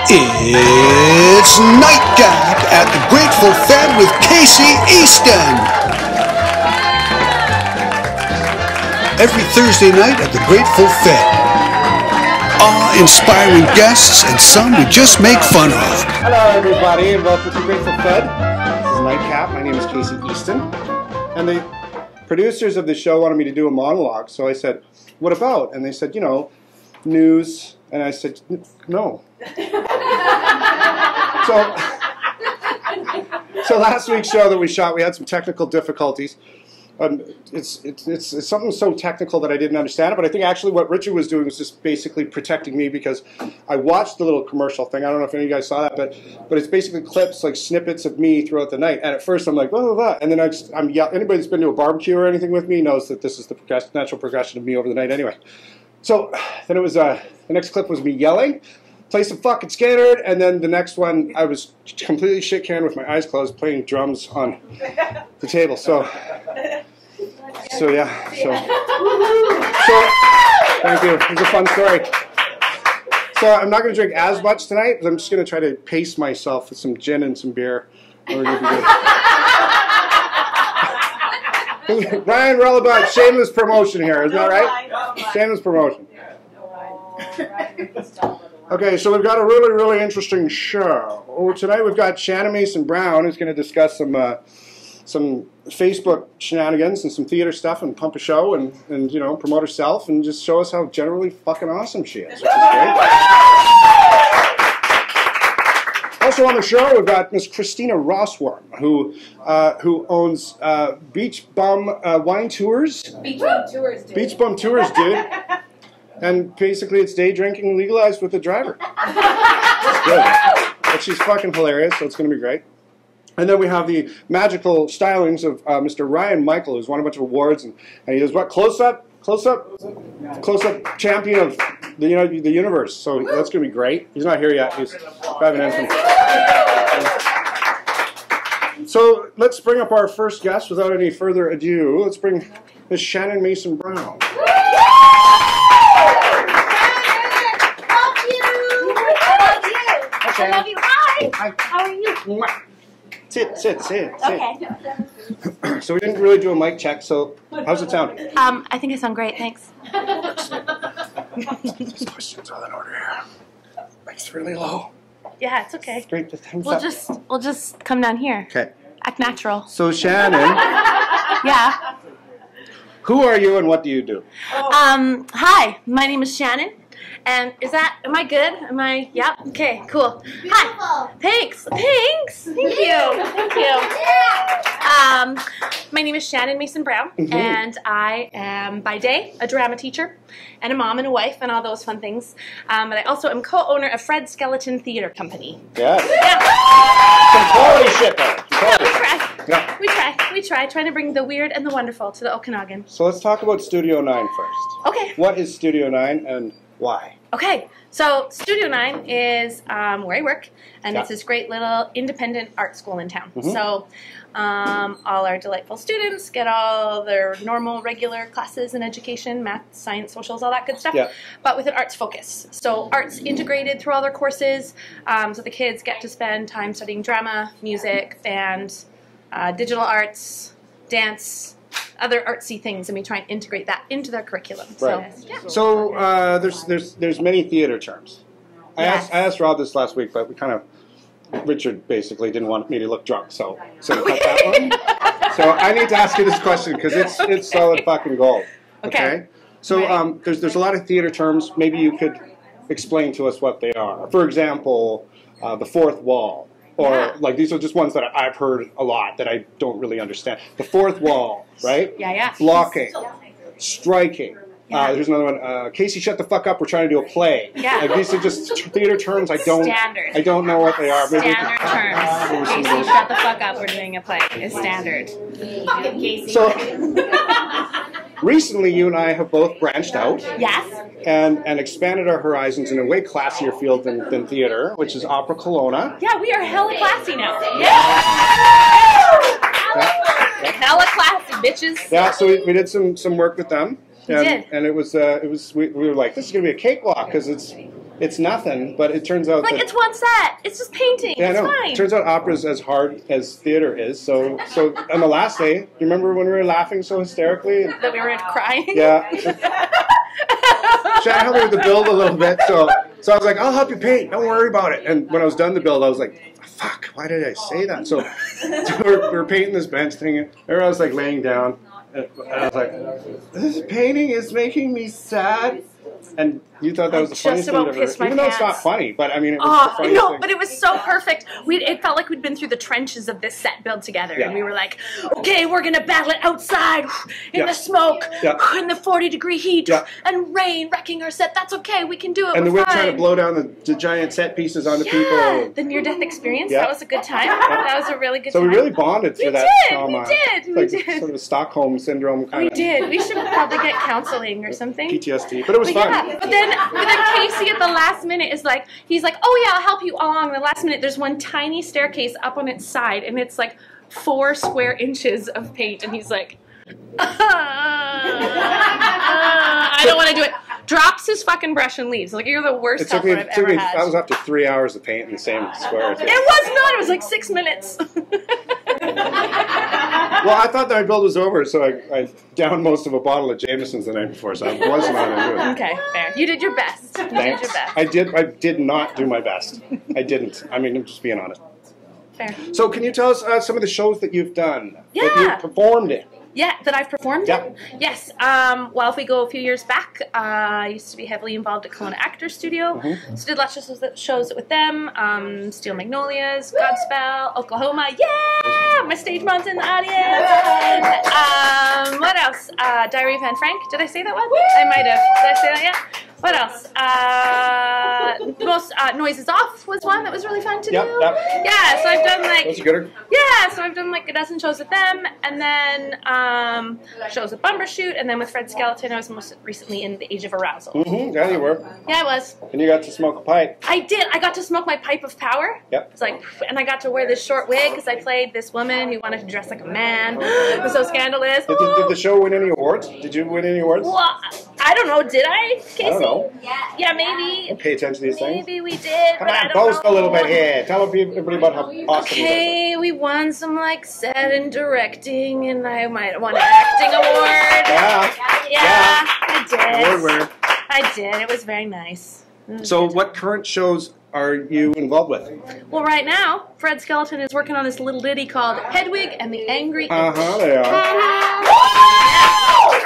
It's Nightgap at the Grateful Fed with Casey Easton. Every Thursday night at the Grateful Fed. Awe-inspiring guests and some we just make fun of. Hello everybody and welcome to Grateful Fed. This is Nightcap. My name is Casey Easton. And the producers of the show wanted me to do a monologue, so I said, what about? And they said, you know, news. And I said, no. So last week's show that we shot, we had some technical difficulties. It's something so technical that I didn't understand it, but I think actually what Richard was doing was just basically protecting me, because I watched the little commercial thing. I don't know if any of you guys saw that, but it's basically clips, like snippets of me throughout the night. And at first I'm like, blah, blah, blah. And then anybody that's been to a barbecue or anything with me knows that this is the natural progression of me over the night anyway. So then it was, the next clip was me yelling, play some fucking Scanner, and then the next one I was completely shit-canned with my eyes closed playing drums on the table. So yeah. So thank you. It was a fun story. So I'm not going to drink as much tonight, but I'm just going to try to pace myself with some gin and some beer. Ryan Relevant, shameless promotion here, isn't that right? Shameless promotion. Okay, so we've got a really, really interesting show. Tonight we've got Shannon Mason-Brown, who's going to discuss some Facebook shenanigans and some theater stuff and pump a show and you know, promote herself and just show us how generally fucking awesome she is, which is great. Also on the show, we've got Miss Christina Rossworm, who owns Beach Bum Wine Tours. Beach Bum Tours, dude. Beach Bum Tours, dude. And basically it's day drinking legalized with a driver. It's good. But she's fucking hilarious, so it's going to be great. And then we have the magical stylings of Mr. Ryan Michael, who's won a bunch of awards, and he does what? Close-up champion of the universe. So that's going to be great. He's not here yet. He's driving in from... So let's bring up our first guest without any further ado. Let's bring Miss Shannon Mason-Brown. Love you. Okay. I love you. Hi. How are you? Sit. Okay. So we didn't really do a mic check, so how's it sound? I think I sound great, thanks. These questions are in order here. Mic's really low. Yeah, it's okay. Straight to thumbs We'll up. just come down here. Okay. Act natural. So Shannon, Yeah. who are you and what do you do? Hi, my name is Shannon. And am I good? Yeah? Okay, cool. Hi. Thanks. Thank you. My name is Shannon Mason-Brown, and I am, by day, a drama teacher, and a mom and a wife, and all those fun things. But I also am co-owner of Fred's Skeleton Theater Company. Yes. Yeah. Some quality shit there. Yeah, we try, trying to bring the weird and the wonderful to the Okanagan. So let's talk about Studio 9 first. Okay. What is Studio 9 and why? Okay, so Studio 9 is where I work, and it's this great little independent art school in town. So all our delightful students get all their normal, regular classes in education, math, science, socials, all that good stuff, but with an arts focus. So arts integrated through all their courses, so the kids get to spend time studying drama, music, band, digital arts, dance, other artsy things, and we try and integrate that into their curriculum. Right. So, yeah. So there's many theater terms. I asked Rob this last week, but Richard basically didn't want me to look drunk, so cut that one. So I need to ask you this question because it's solid fucking gold. Okay. So there's a lot of theater terms. Maybe you could explain to us what they are. For example, the fourth wall. Or, like, these are just ones that I've heard a lot that I don't really understand. The fourth wall, right? Yeah. Blocking. Striking. There's another one. Casey, shut the fuck up. We're trying to do a play. Yeah. Like, these are just theater terms. I don't know what they are. Standard terms. Casey, shut the fuck up. We're doing a play. It's standard. Fucking Casey. So, recently, you and I have both branched out. Yes. And expanded our horizons in a way classier field than theater, which is Opera Kelowna. Yeah, we are hella classy now. Yeah. Hella classy, bitches. Yeah, so we did some work with them. We did. And it was we were like, this is gonna be a cakewalk because it's it's nothing, but it turns out like, it's one set. It's just painting. Yeah, it's I know. fine. It turns out opera's as hard as theater is. So on the last day, you remember when we were laughing so hysterically? That we were crying? Yeah. Shannon helped me with the build a little bit, so I was like, I'll help you paint. Don't worry about it. And when I was done the build, I was like, fuck, why did I say that? So we're painting this bench thing, and I was like laying down, and I was like, this painting is making me sad. And you thought that was the funniest thing ever. Even though it's not funny, but I mean, it was the funniest thing. But it was so perfect. It felt like we'd been through the trenches of this set build together. Yeah. And we were like, okay, we're going to battle it outside in the smoke, in the 40-degree heat, and rain wrecking our set. That's okay. We can do it. And the wind trying to blow down the giant set pieces onto people. The near-death experience. That was a good time. That was a really good time. So we really bonded through that trauma. We did. Sort of a Stockholm syndrome kind of. We did. We should probably get counseling or something. PTSD. But it was fun. Yeah, but then Casey at the last minute is like, he's like, oh yeah, I'll help you along. And the last minute, there's one tiny staircase up on its side, and it's like 4 square inches of paint, and he's like, I don't want to do it. Drops his fucking brush and leaves. Like, you're the worst helper I've ever had. That was after 3 hours of paint in the same square. It was not. It was like 6 minutes. Well, I thought that my build was over, so I downed most of a bottle of Jameson's the night before, so I was not into it. Okay, fair. You did your best. You Thanks. did your best. I did not do my best. I didn't. I mean, I'm just being honest. Fair. So can you tell us some of the shows that you've done? Yeah. That you've performed in? Yeah, that I've performed Yeah. in? Yes. Well, if we go a few years back, I used to be heavily involved at Kelowna Actors Studio. So did lots of shows with them. Steel Magnolias, Godspell, Oklahoma. Yeah! My stage mom's in the audience. What else? Diary of Anne Frank. Did I say that one? I might have. Did I say that? Yeah. What else? Noises Off was one that was really fun to do. Yep. Yeah, so I've done like... Those are good. Yeah, so I've done like a dozen shows with them, and then shows with Bumbershoot, and then with Fred Skeleton, I was most recently in The Age of Arousal. Mm-hmm. Yeah, you were. Yeah, I was. And you got to smoke a pipe. I did. I got to smoke my pipe of power. Yep. It's like, and I got to wear this short wig because I played this woman who wanted to dress like a man. It was so scandalous. Did the show win any awards? Did you win any awards? Well, I don't know. Did I, Casey? I don't know. Yeah, maybe. Don't pay attention to these things. Maybe we did. Come but I on, don't boast know. a little bit here. Tell everybody about how awesome you guys Okay, we won some like set and directing, and I might have won an acting award. Yeah, I did. award winner. I did. It was very nice. So what current shows are you involved with? Well, right now, Fred Skeleton is working on this little ditty called Hedwig and the Angry Inch. They are.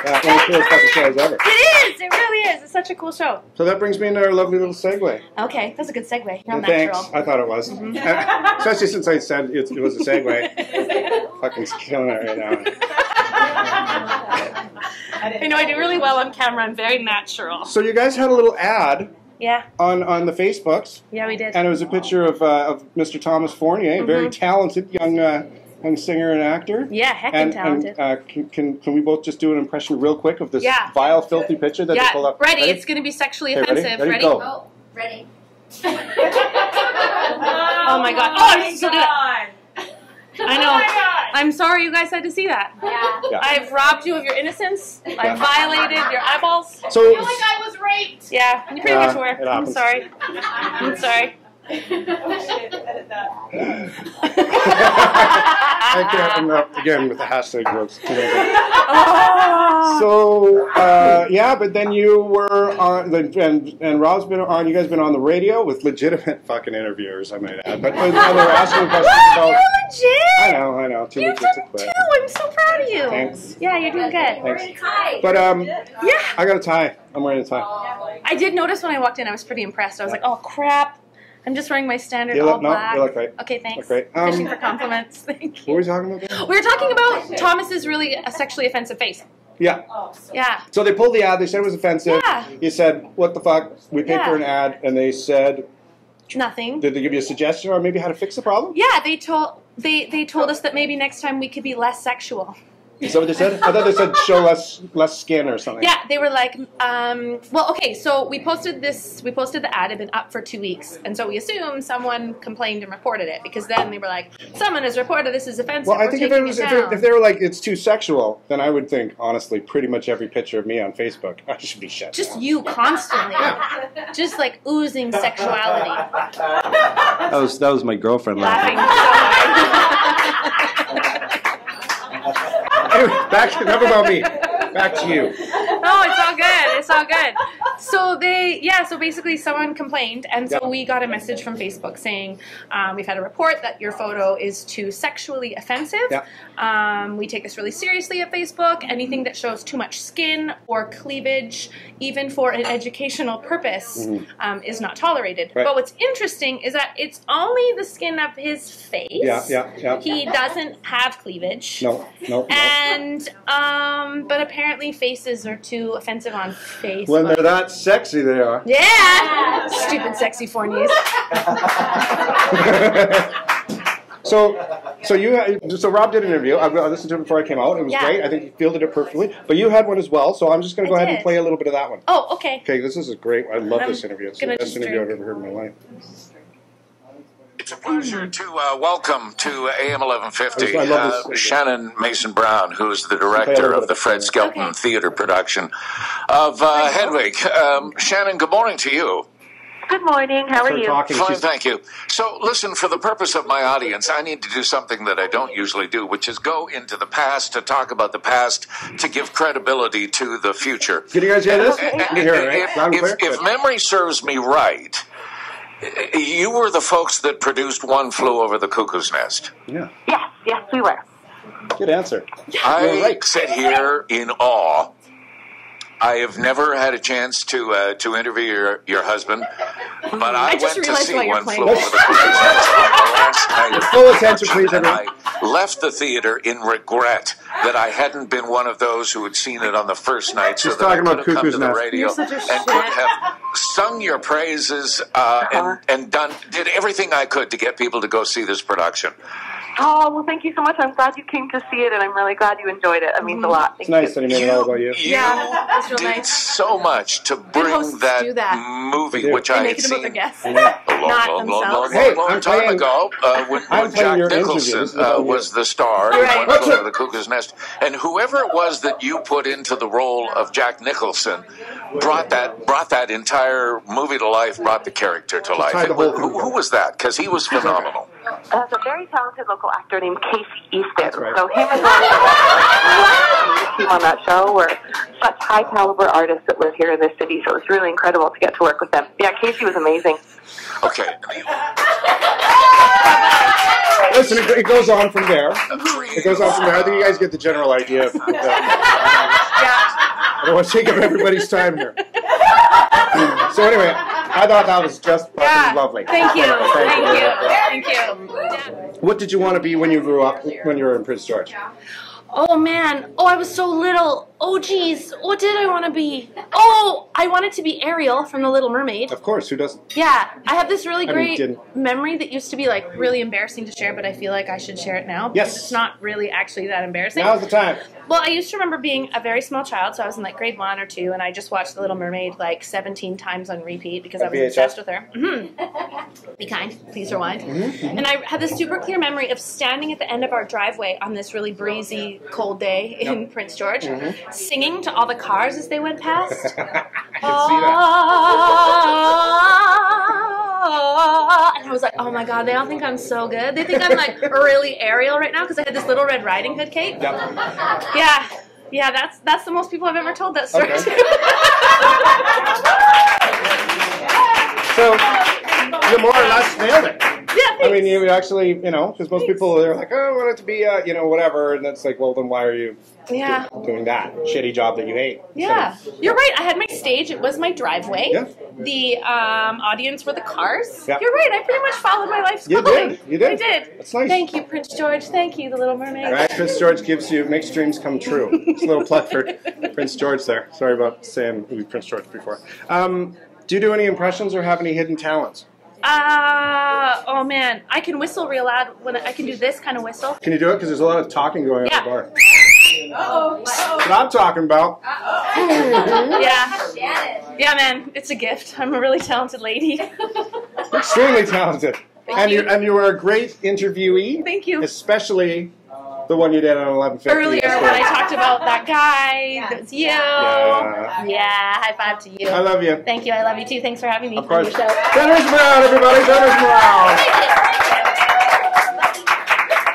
Yeah, one of the coolest fucking shows ever. It is! It really is. It's such a cool show. So that brings me into our lovely little segue. Okay, that's a good segue. You're Thanks. natural. I thought it was. Especially since I said it was a segue. Fucking killing it right now. I know I do really well on camera. I'm very natural. So you guys had a little ad Yeah. on the Facebooks. Yeah, we did. And it was a picture of Mr. Thomas Fournier, a very talented young singer and actor. Yeah, heckin' talented. And, can we both just do an impression real quick of this vile, filthy picture that they pulled up? Ready. It's going to be sexually offensive. Ready? Go. Oh, ready. Oh my god. Oh, I'm so good. I know. I'm sorry you guys had to see that. Yeah. I've robbed you of your innocence. I've violated your eyeballs. So, I feel like I was raped. Yeah, you pretty much were. it I'm happens. sorry. I'm sorry. I can't enough again with the hashtag jokes. So but then you were on and Rob's been on. You guys been on the radio with legitimate fucking interviewers, I might add. But they were asking questions about. You're legit. I know. Too You've legit to done quit. too. I'm so proud of you. Thanks. Yeah, you're doing good. Thanks. Hi. But Yeah. I got a tie. I'm wearing a tie. I did notice when I walked in, I was pretty impressed. I was like, oh crap. I'm just wearing my standard You all look- no, black. you look great. Okay, thanks. Look great. Fishing for compliments. Thank What you. were we talking about? There? We were talking about Thomas's really a sexually offensive face. Yeah. Yeah. So they pulled the ad. They said it was offensive. Yeah. You said, "What the fuck?" We paid for Yeah. an ad, and they said, Nothing. "Did they give you a suggestion or maybe how to fix the problem?" Yeah, they told us that maybe next time we could be less sexual. Is that what they said? I thought they said show less skin or something. Yeah, they were like, well, okay, so we posted the ad, had been up for 2 weeks, and so we assumed someone complained and reported it, because then they were like, someone has reported this is offensive. Well, I think if they were like, it's too sexual, then I would think, honestly, pretty much every picture of me on Facebook, I should be shut Just down. you constantly. Just like oozing sexuality. That was my girlfriend Laughing laughing. so Anyway, enough about me. Back to you. No, it's all good. It's all good. So basically someone complained, and so we got a message from Facebook saying, we've had a report that your photo is too sexually offensive. We take this really seriously at Facebook. Anything that shows too much skin or cleavage, even for an educational purpose, is not tolerated. Right. But what's interesting is that it's only the skin of his face. Yeah. He doesn't have cleavage. No. And, but apparently faces are too offensive on Facebook. When they're that sexy, they are. Yeah! Stupid sexy fornies. So Rob did an interview. I listened to it before I came out. It was great. I think he fielded it perfectly. But you had one as well, so I'm just going to go ahead and play a little bit of that one. Oh, okay. Okay, this is great. I love this interview. It's the best interview I've ever heard in my life. It's a pleasure to welcome to AM 1150 I love this. Shannon Mason-Brown, who's the director of the Fred Skelton Theater production of Hedwig. Shannon, good morning to you. Good morning. How are you? Fine, thank you. So, listen, for the purpose of my audience, I need to do something that I don't usually do, which is go into the past to talk about the past to give credibility to the future. Can you guys hear this? You can hear it, right? Loud and clear? If memory serves me right, you were the folks that produced One Flew Over the Cuckoo's Nest. Yeah. Yes, we were. Good answer. I sit here in awe. I have never had a chance to interview your husband, but I went to see One Flew Over the Cuckoo's Nest last night. Full attention, please, everyone. I left the theater in regret that I hadn't been one of those who had seen it on the first night, so that I could have come to the radio and could have sung your praises and did everything I could to get people to go see this production. Oh, well, thank you so much. I'm glad you came to see it, and I'm really glad you enjoyed it. It means a lot. It's nice that he made it all about you. That's real did nice. so much to bring that movie, which I had seen a long time ago when Jack Nicholson was the star in One Flew Over the Cuckoo's Nest. And whoever it was that you put into the role of Jack Nicholson brought that entire movie to life, brought the character to life. Who was that? Because he was phenomenal. There's a very talented local actor named Casey Easton. That's right. So him and the team on that show were such high-caliber artists that live here in this city, so it was really incredible to get to work with them. Yeah, Casey was amazing. Okay. Listen, it goes on from there. It goes on from there. I think you guys get the general idea of I don't want to take up everybody's time here. So anyway, I thought that was just lovely. Thank you. Thank you. What did you want to be when you grew up, when you were in Prince George? Oh, man. Oh, I was so little. Oh, geez. What did I want to be? Oh, I wanted to be Ariel from The Little Mermaid. Of course, who doesn't? Yeah, I have this really great memory that used to be like really embarrassing to share, but I feel like I should share it now. Yes. It's not really actually that embarrassing. Now's the time. Well, I used to remember being a very small child, so I was in like grade 1 or 2, and I just watched The Little Mermaid like 17 times on repeat because I was obsessed with her. Be kind, please rewind. And I had this super clear memory of standing at the end of our driveway on this really breezy, cold day in Prince George, singing to all the cars as they went past. I can see that. And I was like, oh my god, they all think I'm so good. They think I'm like really Ariel right now because I had this Little Red Riding Hood cape. Yeah, that's the most people I've ever told that story to. So, you more or less nailed it. Yeah, I mean, you actually, because most people, they're like, oh, I want it to be, whatever. And it's like, well, then why are you doing that shitty job that you hate? Yeah. You're right. I had my stage. It was my driveway. Yeah. The audience were the cars. Yeah. You're right. I pretty much followed my life's You calling. did. I did. That's nice. Thank you, Prince George. Thank you, The Little Mermaid. All right, Prince George makes dreams come true. It's a little plug for Prince George there. Sorry about saying Prince George before. Do you do any impressions or have any hidden talents? Oh man, I can whistle real loud. When I can do this kind of whistle. Can you do it? Because there's a lot of talking going on in the bar. That's what I'm talking about. Yeah, man, it's a gift. I'm a really talented lady. Extremely talented. And you were a great interviewee. Thank you. Especially the one you did on 11:50. Earlier when I talked about that guy, that was you. Yeah, high five to you. I love you. Thank you. I love you too. Thanks for having me. Of course. On your show. Generous Brown, everybody. Generous Brown.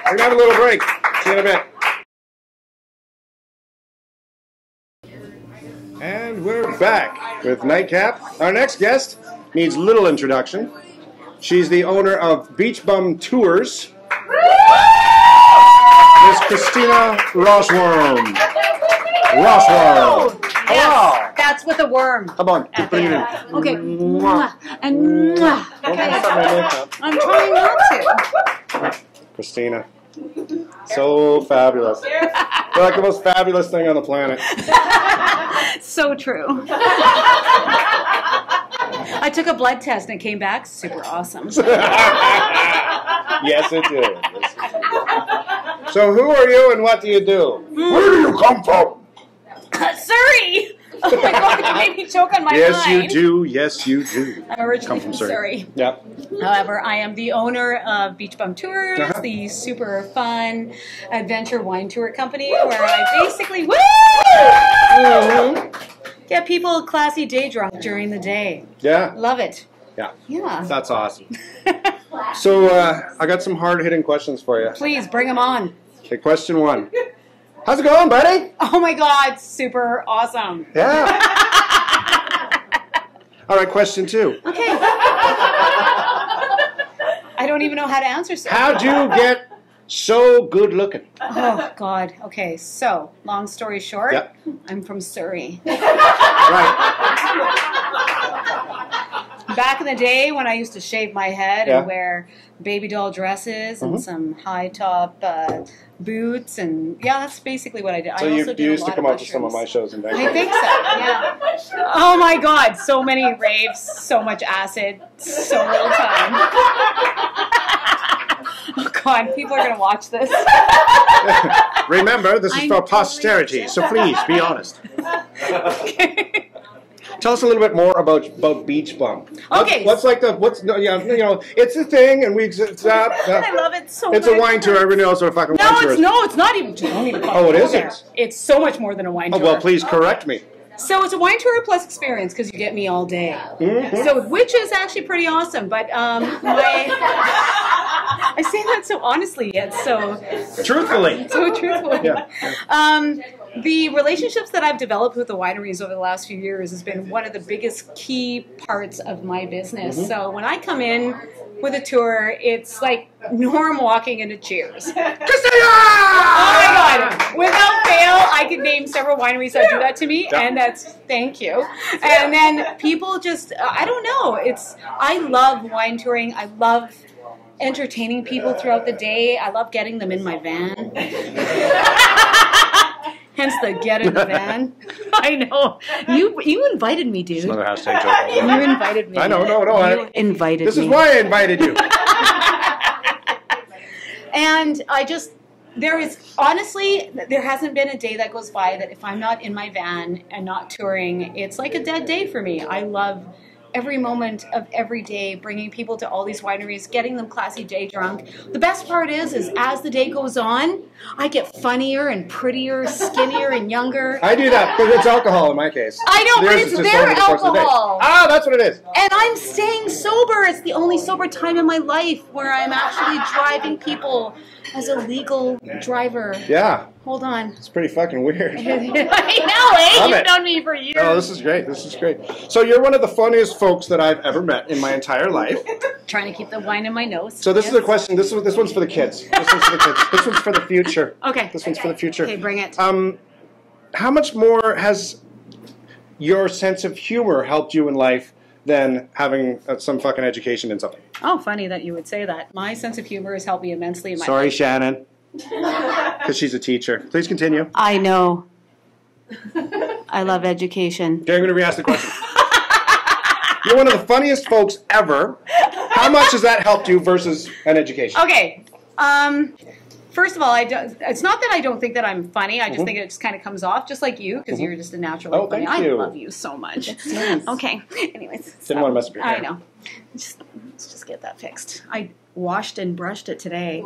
We're going to have a little break. See you in a bit. And we're back with Nightcap. Our next guest needs little introduction. She's the owner of Beach Bum Tours. Miss Christina Rossworm. Rossworm. Yes, that's with a worm. Come on, bring it in. Okay. And okay. I'm trying not to. Christina. So fabulous. You're like the most fabulous thing on the planet. So true. I took a blood test and it came back super awesome. Yes, it did. So who are you and what do you do? Where do you come from? Surrey! Oh my God, you made me choke on my Yes, line. you do. Yes, you do. I'm originally from Surrey. Yep. However, I am the owner of Beach Bum Tours, the super fun adventure wine tour company where I basically get people classy day drunk during the day. Yeah. Love it. Yeah. Yeah. That's awesome. So I got some hard-hitting questions for you. Please, bring them on. Okay, question 1. How's it going, buddy? Oh my God, super awesome. Yeah. All right, question 2. Okay. I don't even know how to answer so. How'd you get so good looking? Oh God. Okay, so long story short, Yep. I'm from Surrey. Right. Back in the day when I used to shave my head and wear baby doll dresses and some high top boots, and that's basically what I did. So I you also did used a to lot come of out to some of my shows in mushrooms. Vancouver. I think so, yeah. Oh my God, so many raves, so much acid, so little time. Oh God, people are going to watch this. Remember, this is for posterity, so please be honest. Okay. Tell us a little bit more about Beach Bum. Okay. It's a thing, and I love it so much. It's a wine tour. Everybody knows what a fucking wine tour is. No, it's not even. Don't even it isn't. It's so much more than a wine tour. Oh, well, please correct me. So it's a wine tour plus experience because you get me all day. Mm-hmm. So, which is actually pretty awesome. But I say that so honestly, yet so truthfully. So truthfully. Yeah. The relationships that I've developed with the wineries over the last few years has been one of the biggest key parts of my business. Mm-hmm. So when I come in with a tour, it's like Norm walking into Cheers. Christina! Oh my God! Without fail, I could name several wineries that do that to me, and that's thank you. And then people just, I don't know. I love wine touring. I love entertaining people throughout the day. I love getting them in my van. Hence the get in the van. I know. You invited me, dude. Another hashtag joke. You invited me. I know. You invited me. This is why I invited you. And there hasn't been a day that goes by that if I'm not in my van and not touring, it's like a dead day for me. I love every moment of every day, bringing people to all these wineries, getting them classy day drunk. The best part is as the day goes on, I get funnier and prettier, skinnier and younger. I do that, but it's alcohol in my case. I know, but it's their alcohol. Ah, that's what it is. And I'm staying sober. It's the only sober time in my life where I'm actually driving people as a legal driver. Yeah. Hold on. It's pretty fucking weird. I know, eh? You've known me for years. Oh, this is great. This is great. So you're one of the funniest folks that I've ever met in my entire life. Trying to keep the wine in my nose. So this is a question. This one's for the kids. This one's for the kids. This one's for the future. Okay. This one's for the future. Okay, bring it. How much more has your sense of humor helped you in life than having some fucking education in something? Oh, funny that you would say that. My sense of humor has helped me immensely in my Sorry, life. Shannon. Because she's a teacher. Please continue. I know. I love education. Okay, I'm going to re-ask the question. You're one of the funniest folks ever. How much has that helped you versus an education? Okay. first of all, it's not that I don't think that I'm funny. I just think it just kind of comes off, just like you, because you're just a natural funny. Thank you. I love you so much. Nice. Okay. Anyways. Didn't want to mess up your hair. I know. Let's just get that fixed. I washed and brushed it today.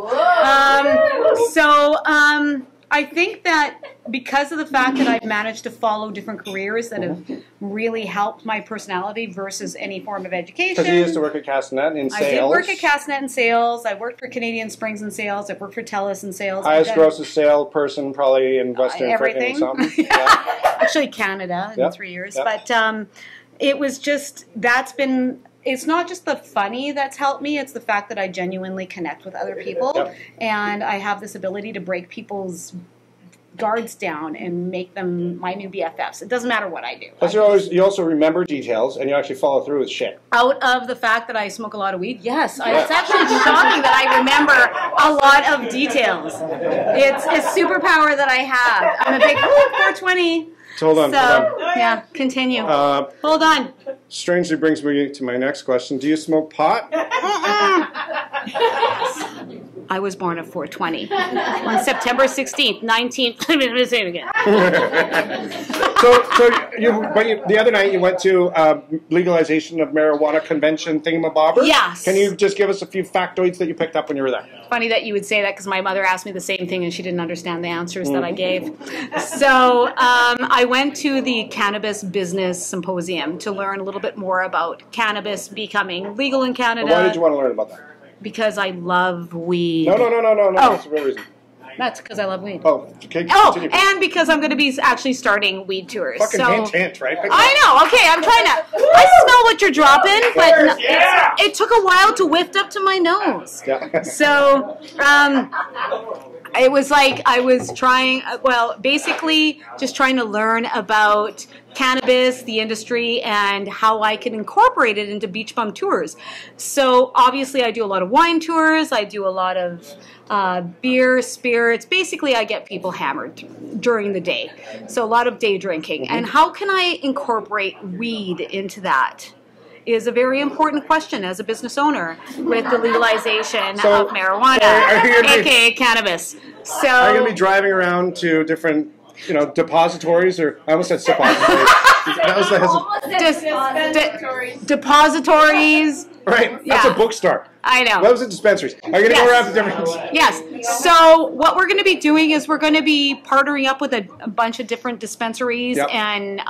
I think that because of the fact that I've managed to follow different careers that have really helped my personality versus any form of education. Because you used to work at Castanet in sales. I did work at Castanet in sales. I worked for Canadian Springs in sales. I've worked for TELUS in sales. Highest grossest sale person probably in Western everything. Something. Yeah. Actually, Canada in 3 years. But it was just, it's not just the funny that's helped me, it's the fact that I genuinely connect with other people, and I have this ability to break people's guards down and make them my new BFFs. It doesn't matter what I do. Plus you also remember details, and you actually follow through with shit. Out of the fact that I smoke a lot of weed, yes. It's actually shocking that I remember a lot of details. It's a superpower that I have. I'm a big 420. Hold on. Yeah, continue. Hold on. Strangely brings me to my next question. Do you smoke pot? I was born at 420 on September 16th, 19th. Let me say it again. The other night you went to legalization of marijuana convention thingamabobber. Yes. Can you just give us a few factoids that you picked up when you were there? Funny that you would say that because my mother asked me the same thing and she didn't understand the answers that I gave. So I went to the Cannabis Business Symposium to learn a little bit more about cannabis becoming legal in Canada. Why did you want to learn about that? Because I love weed. No. Oh. That's the real reason. That's because I love weed. Oh, okay. And because I'm going to be actually starting weed tours. Fucking hint, right? I know. Okay, I'm trying to. I smell what you're dropping, but it took a while to whiff up to my nose. Yeah. So, it was like I was trying. Well, basically, just trying to learn about cannabis, the industry, and how I can incorporate it into beach bum tours. So obviously I do a lot of wine tours, I do a lot of beer, spirits. Basically I get people hammered during the day. So a lot of day drinking. And how can I incorporate weed into that? Is a very important question as a business owner with the legalization of marijuana, aka cannabis. So are you going to be driving around to different depositories, or I almost said suppositories. That was depositories. Right, that's a bookstore. I know. What was it? Dispensaries. Are you going to go around to different? Yes. So what we're going to be doing is we're going to be partnering up with a bunch of different dispensaries and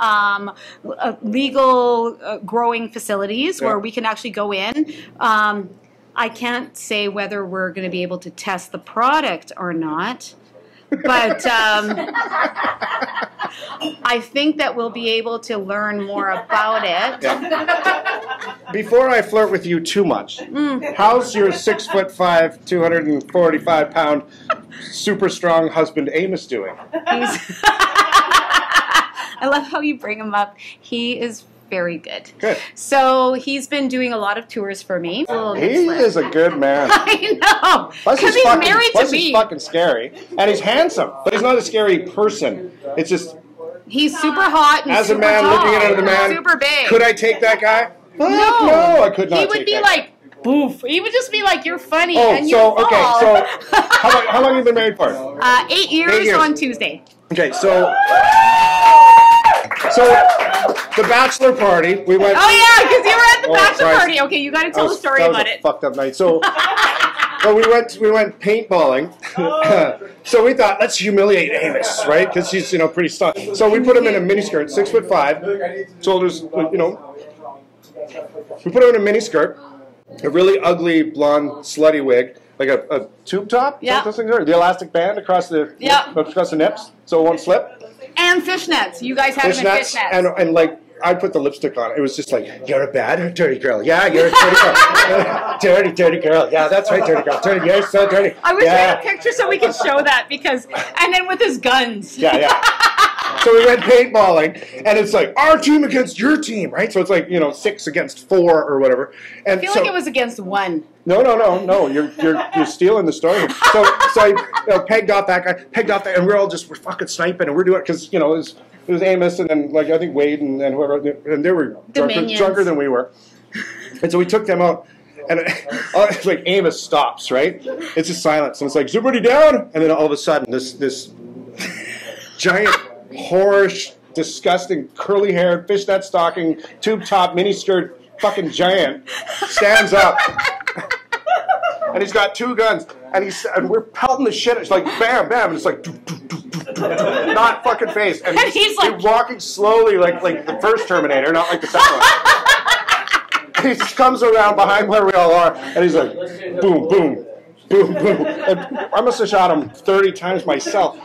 legal growing facilities where we can actually go in. I can't say whether we're going to be able to test the product or not. But I think that we'll be able to learn more about it. Yeah. Before I flirt with you too much, how's your 6'5", 245-pound, super strong husband Amos doing? I love how you bring him up. He is very good. Good. So he's been doing a lot of tours for me. He is a good man. I know. Because he's married to me. He's fucking scary. And he's handsome. But he's not a scary person. It's just... He's super hot and as super a man tall. looking at another man. Super big. Could I take that guy? No. No, I could not. He would be like, boof. He would just be like, you're funny and so, you're tall. So how long have you been married for? 8 years on Tuesday. Okay, so the bachelor party, we went... Oh, yeah, because you were at the bachelor party. Okay, you got to tell the story about it. That was a fucked up night. So we went paintballing. So we thought, let's humiliate Amos, right? Because he's, pretty stunned. So we put him in a miniskirt, 6'5", shoulders, We put him in a miniskirt, a really ugly blonde slutty wig, like a tube top. Yeah. The elastic band across the nips, so it won't slip. And fishnets. You guys had him in fishnets. And like, I put the lipstick on. It was just like, you're a bad or dirty girl. Yeah, you're a dirty girl. dirty girl. Yeah, that's right, dirty girl. Dirty, you're so dirty. I wish we had a picture so we could show that and then with his guns. Yeah. So we went paintballing, and it's like, our team against your team, right? So it's like, 6 against 4 or whatever. And I feel like it was against 1. No. You're stealing the story. So I pegged off that guy, and we're fucking sniping, and we're doing it because it was Amos, and then I think Wade and whoever, and they were drunker than we were, and so we took them out, And it's like Amos stops, right? It's just silence. And it's like, is everybody down? And then all of a sudden, this giant, whorish, disgusting, curly-haired, fishnet stocking, tube-top, mini-skirt, fucking giant stands up. And he's got 2 guns. And we're pelting the shit. It's like, bam, bam. And it's like, not fucking face. And he's like walking slowly like the first Terminator, not like the second one. He just comes around behind where we all are, and he's like, boom, boom, boom, boom. And I must have shot him 30 times myself.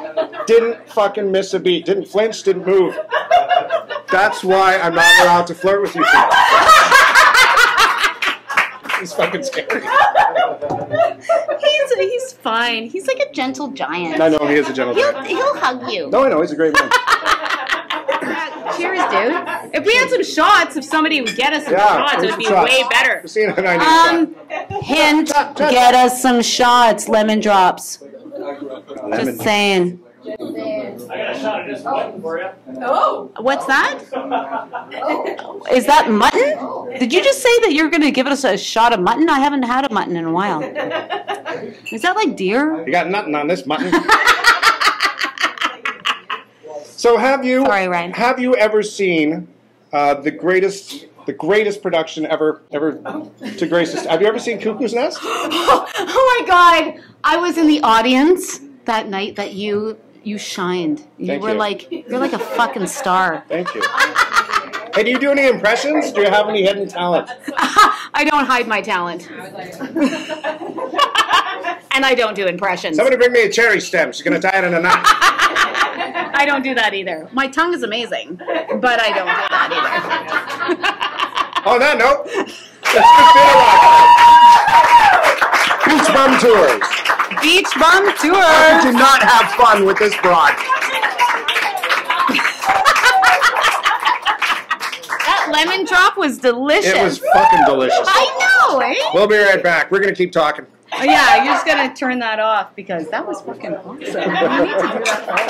Didn't fucking miss a beat. Didn't flinch, didn't move. That's why I'm not allowed to flirt with you tonight. He's fucking scary. He's fine. He's like a gentle giant. I know, he is a gentle giant. He'll hug you. No, I know, he's a great man. Cheers, dude. If we had some shots, if somebody would get us some shots, it would be way better. Christina and I need hint, get us some shots, lemon drops. Just saying. I got a shot of this mutton for you. Oh. What's that? Is that mutton? Did you just say that you're going to give us a shot of mutton? I haven't had a mutton in a while. Is that like deer? You got nothing on this mutton. So have you ever seen the greatest production ever to grace us? Have you ever seen Cuckoo's Nest? Oh my God! I was in the audience that night that you shined. You're like a fucking star. Thank you. Hey, do you do any impressions? Do you have any hidden talent? I don't hide my talent. And I don't do impressions. Somebody bring me a cherry stem. She's going to tie it in a knot. I don't do that either. My tongue is amazing, but I don't do that either. On that note, it's Beach Bum Tours. Beach Bum Tours. How could you not have fun with this broad? That lemon drop was delicious. It was fucking delicious. I know, eh? We'll be right back. We're going to keep talking. Oh, yeah, you're just going to turn that off because that was fucking awesome. We need to do that all the time.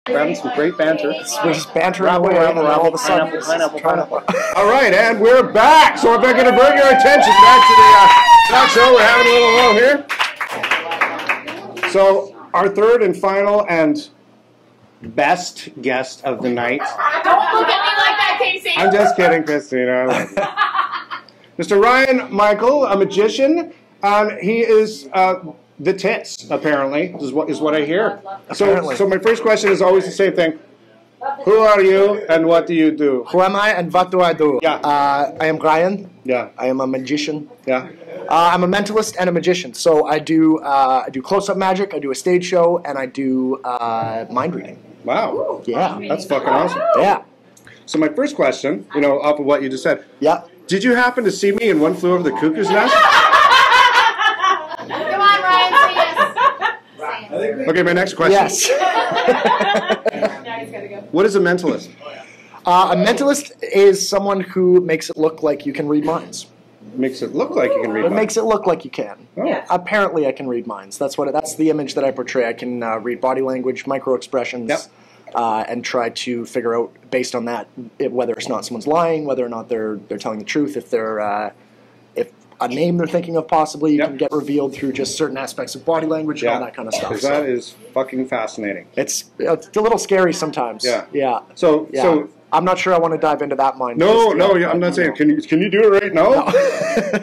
We're having some great banter. We're just bantering away all of a sudden. Pineapple. All right, and we're back. So if I can divert your attention back to the talk show, we're having a little low here. So our third and final and best guest of the night. Don't look at me like that, Casey. I'm just kidding, Christina. Mr. Ryan Michael, a magician. He is the tits, apparently, is what I hear. So my first question is always the same thing. Who are you and what do you do? Who am I and what do I do? Yeah. I am Ryan. Yeah. I am a magician. Yeah. I'm a mentalist and a magician. So I do close-up magic, I do a stage show, and I do mind reading. Wow. Yeah. That's fucking awesome. Yeah. So my first question, off of what you just said. Yeah. Did you happen to see me in One Flew Over the Cuckoo's Nest? Come on, Ryan, say yes. Okay, my next question. Yes. What is a mentalist? A mentalist is someone who makes it look like you can read minds. Makes it look like you can read minds? It makes it look like you can. Oh. Apparently I can read minds. That's the image that I portray. I can read body language, micro-expressions, and try to figure out, based on that, whether it's not someone's lying, whether or not they're telling the truth, if they're if a name they're thinking of possibly can get revealed through just certain aspects of body language and all that kind of stuff. Because that is fucking fascinating. It's a little scary sometimes. Yeah. Yeah. So I'm not sure I want to dive into that mind. No, I'm not saying. Can you do it right now? No.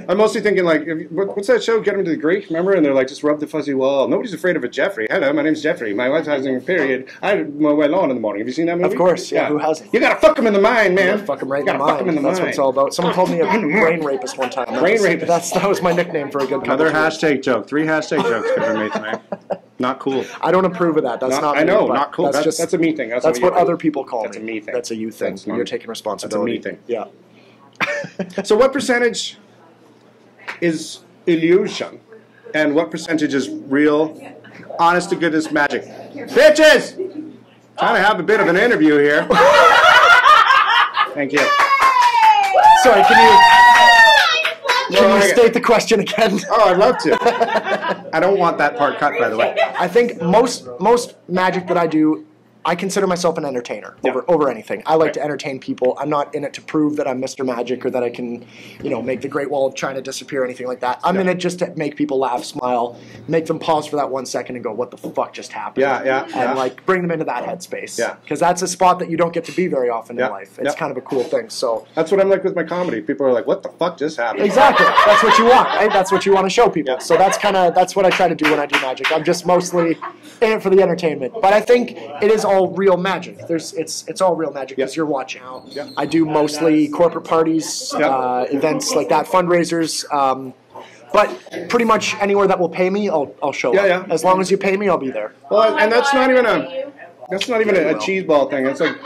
I'm mostly thinking like, what's that show? Get Him to the Greek. Remember? And they're like, just rub the fuzzy wall. Nobody's afraid of a Jeffrey. Hello, my name's Jeffrey. My wife's having a period. I mow my lawn in the morning. Have you seen that movie? Of course. Yeah. Who hasn't? You gotta fuck him in the mind, man. You gotta fuck him right in the mind. Fuck him in the That's mind. what it's all about. Someone called me a brain rapist one time. Brain rapist. That was my nickname for a good couple Another of years. hashtag joke. 3 hashtag jokes could be made tonight. Not cool. I don't approve of that. That's not me, I know, but not cool. That's a me thing. That's what other people call me. That's a me thing. That's a you thing. You're taking responsibility. That's a me thing. Yeah. So what percentage is illusion? And what percentage is real, honest to goodness magic? Bitches! Trying to have a bit of an interview here. Thank you. Sorry, can you state the question again? Oh, I'd love to. I don't want that part cut, by the way. I think most magic that I do, I consider myself an entertainer over anything. I like to entertain people. I'm not in it to prove that I'm Mr. Magic or that I can, make the Great Wall of China disappear or anything like that. I'm in it just to make people laugh, smile, make them pause for that 1 second and go, what the fuck just happened? And bring them into that headspace. Yeah. Because that's a spot that you don't get to be very often in life. It's kind of a cool thing. So that's what I'm like with my comedy. People are like, what the fuck just happened? Exactly. That's what you want, right? That's what you want to show people. So that's what I try to do when I do magic. I'm just mostly in it for the entertainment. But I think it is all real magic. It's all real magic because you're watching. I do mostly corporate parties, events like that, fundraisers. But pretty much anywhere that will pay me, I'll show up. As long as you pay me, I'll be there. Well, and that's not even a cheese ball thing. It's like,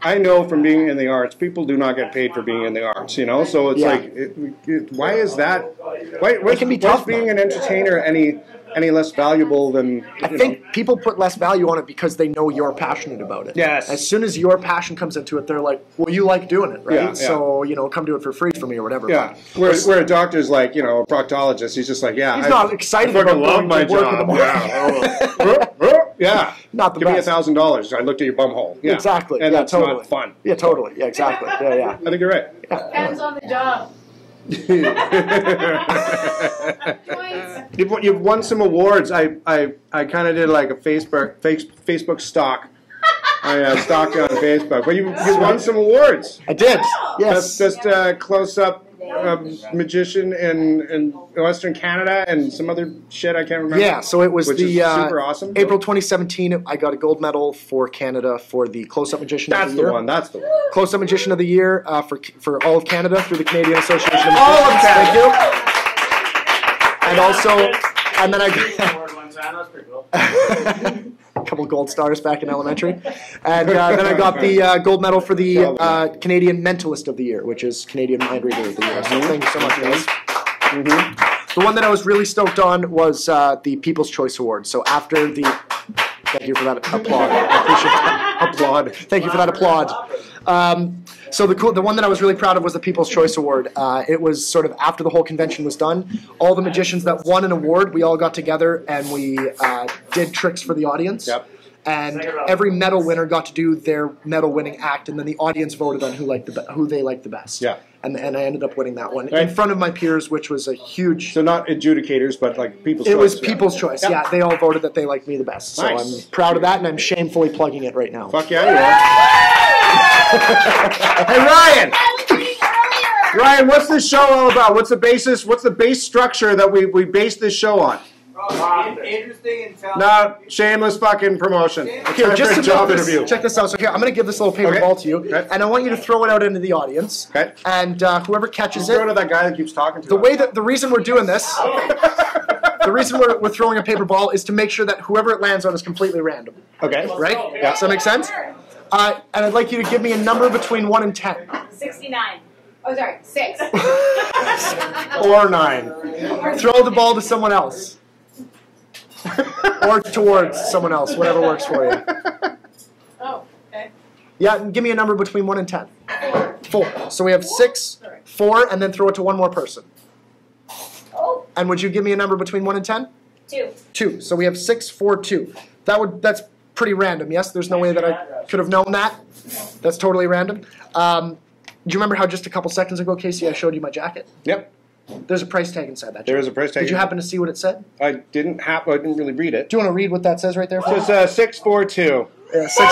I know from being in the arts, people do not get paid for being in the arts, So it's like, why is that? Why can be tough being an entertainer any less valuable than? I think people put less value on it because they know you're passionate about it. Yes. As soon as your passion comes into it, they're like, well, you like doing it, right? So come do it for free for me or whatever. Yeah. Where a doctor's like, a proctologist, he's just like, he's not excited about love my job. Yeah. Not the Give best. me $1,000. I looked at your bum hole. Yeah. Exactly. And that's totally. not fun. Yeah, totally. Yeah, exactly. Yeah. I think you're right. Depends on the job. You've won some awards. I kind of did like a Facebook stock. I stalked you on Facebook, but you won some awards. I did. Yes. Just close up magician in Western Canada and some other shit I can't remember. Yeah, so it was which is super awesome. April 2017. I got a gold medal for Canada for the Close-Up Magician of the Year. That's the one. Close-Up Magician of the Year for all of Canada through the Canadian Association of Magicians. All of Canada. Thank you. And then I a couple gold stars back in elementary. And then I got the gold medal for the Canadian Mentalist of the Year, which is Canadian Mind Reader of the Year. So thank you so much, guys. The one that I was really stoked on was the People's Choice Award. So after the... Thank you for that applaud. I appreciate that. Applaud. Thank you for that applaud. So the one that I was really proud of was the People's Choice Award. It was sort of after the whole convention was done. All the magicians that won an award, we all got together and we did tricks for the audience. Yep. And every medal winner got to do their medal winning act, and then the audience voted on who they liked the best. Yeah. And I ended up winning that one in front of my peers, which was a huge... So not adjudicators, but like People's Choice. It was People's Choice, yeah. They all voted that they liked me the best. So I'm proud of that, and I'm shamefully plugging it right now. Fuck yeah, you are. Hey, Ryan! Ryan, what's this show all about? What's the base structure that we base this show on? Interesting and talented. No, shameless fucking promotion. Here, just to job interview. Check this out. So here, I'm going to give this little paper ball to you, and I want you to throw it out into the audience. Okay. And whoever catches it. Throw it to that guy that keeps talking to the reason we're doing this, the reason we're throwing a paper ball is to make sure that whoever it lands on is completely random. Okay. Right? Yeah. Does that make sense? And I'd like you to give me a number between 1 and 10. 69. Oh, sorry, 6. Or 9. Throw the ball to someone else. Or towards someone else, whatever works for you. Oh, okay. Yeah, give me a number between 1 and 10. 4. So we have 6, 4, and then throw it to one more person. Oh. And would you give me a number between 1 and 10? 2. 2. So we have 6, 4, 2. That's pretty random, yes? There's no way that I could have known that? That's totally random. Do you remember how just a couple seconds ago, Casey, I showed you my jacket? Yep. There's a price tag inside that jacket. There is a price tag. Did you happen to see what it said? I didn't really read it. Do you want to read what that says right there for me? It says 642. Yeah, 642.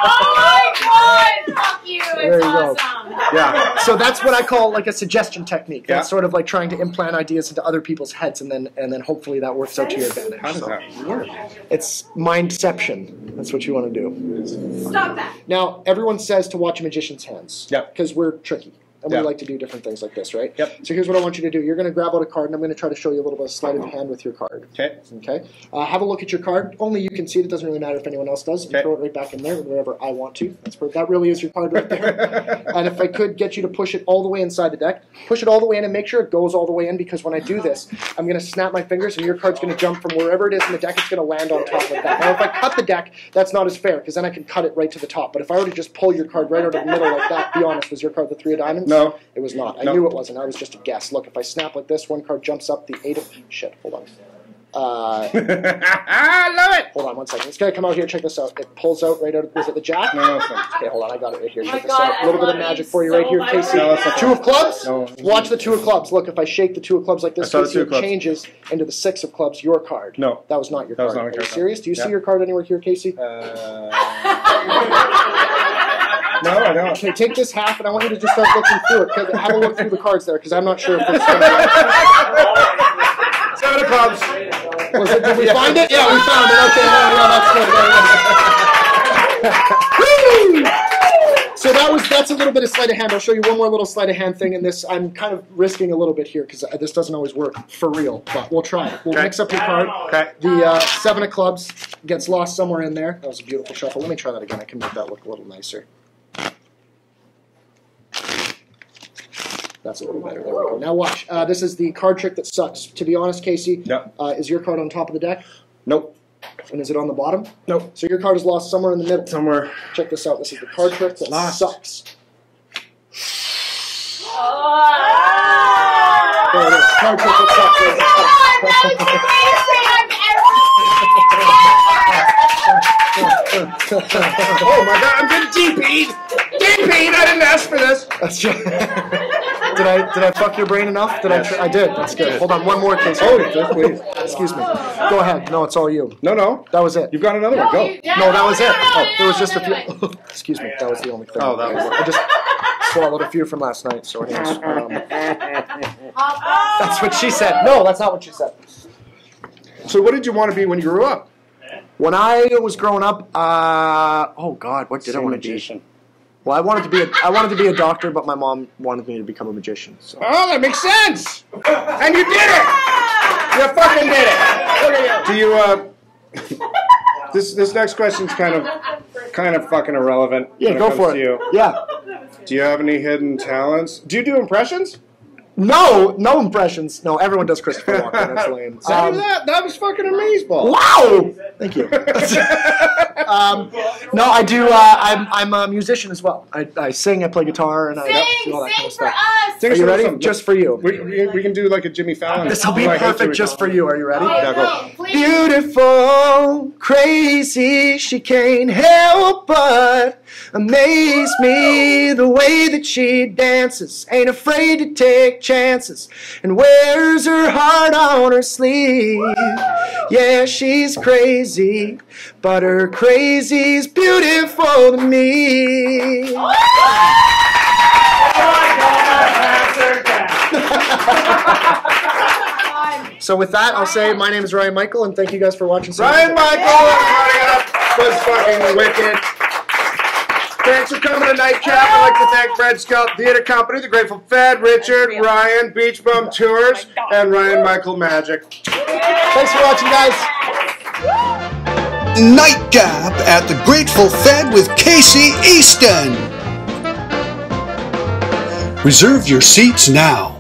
Oh my God! Fuck you! It's awesome. Yeah. So that's what I call like a suggestion technique. That's sort of like trying to implant ideas into other people's heads, and then hopefully that works out to your advantage. How does that work? It's mindception. That's what you want to do. Stop that. Now everyone says to watch a magician's hands. Yeah. Because we're tricky. And we like to do different things like this, right? Yep. So here's what I want you to do. You're going to grab out a card, and I'm going to try to show you a little bit of sleight of hand with your card. Okay. Okay. Have a look at your card. Only you can see it. It doesn't really matter if anyone else does. You throw it right back in there, wherever I want to. That really is your card right there. And if I could get you to push it all the way inside the deck, push it all the way in and make sure it goes all the way in, because when I do this, I'm going to snap my fingers, and your card's going to jump from wherever it is in the deck. It's going to land on top like that. Now, if I cut the deck, that's not as fair, because then I can cut it right to the top. But if I were to just pull your card right out of the middle like that, be honest, was your card the 3 of diamonds? No. It was not. I knew it wasn't. I was just a guess. Look, if I snap like this, one card jumps up, the 8 of... Shit, hold on. I love it. Hold on 1 second. It's gonna come out here. Check this out. It pulls out right out of. Was it the jack? No, it's not. Okay, hold on. I got it right here. Check this out. A little bit of magic for you right here, Casey. No, it's not. Two of clubs. No. Watch the two of clubs. Look, if I shake the two of clubs like this, I saw the Casey, two of it clubs. changes into the six of clubs. Your card. No, that was not your that card. was not my Are you card. serious? Do you see your card anywhere here, Casey? No, I don't. Okay, take this half, and I want you to just start looking through it. Have a look through the cards there, because I'm not sure if it's. Seven of clubs. Was it, did we find it? Yeah, we found it. Okay, no, that's good. So that's a little bit of sleight of hand. I'll show you one more little sleight of hand thing in this. I'm kind of risking a little bit here because this doesn't always work for real, but we'll try it. We'll mix up your card. Okay. The seven of clubs gets lost somewhere in there. That was a beautiful shuffle. Let me try that again. I can make that look a little nicer. That's a little better. There we go. Now watch. This is the card trick that sucks. To be honest, Casey, is your card on top of the deck? Nope. And is it on the bottom? Nope. So your card is lost somewhere in the middle. Somewhere. Check this out. This is the card trick that sucks. There it is. Card trick that sucks. Oh my God! I'm getting DP'd. DP'd. I didn't ask for this. That's true. Did I fuck your brain enough? Did I did. That's good. Hold on, one more case. Oh, just please. Excuse me. Go ahead. No, it's all you. No. That was it. You've got another one. Go. No, that was it. Oh, there was just a few. Excuse me. That was the only thing. Oh, that was it. I just swallowed a few from last night. So anyways, that's what she said. No, that's not what she said. So what did you want to be when you grew up? When I was growing up, oh God, what did I want to be? Well, I wanted to be a doctor, but my mom wanted me to become a magician. So. Oh, that makes sense. And you did it. You fucking did it. Look at you. Do you? This next question's kind of fucking irrelevant. Yeah, go for it. Yeah. Do you have any hidden talents? Do you do impressions? No impressions. No, everyone does Christopher Walken. That's lame. That was fucking amazeballs. Wow! Thank you. No, I do. I'm a musician as well. I sing, I play guitar, and I do all that kind of stuff. Are you ready? Just for you. We can do like a Jimmy Fallon. This will be perfect just for you. Are you ready? Yeah, go. Beautiful, crazy, she can't help but amaze me. The way that she dances, ain't afraid to take chances, and wears her heart on her sleeve. Yeah, she's crazy, but her crazy's beautiful to me. So with that, I'll say my name is Ryan Michael, and thank you guys for watching. Ryan Michael, was fucking wicked. Thanks for coming to Nightcap. I'd like to thank Fred Scout Theater Company, The Grateful Fed, Richard, Ryan, Beach Bum Tours, and Ryan Michael Magic. Thanks for watching, guys. Nightcap at the Grateful Fed with Casey Easton. Reserve your seats now.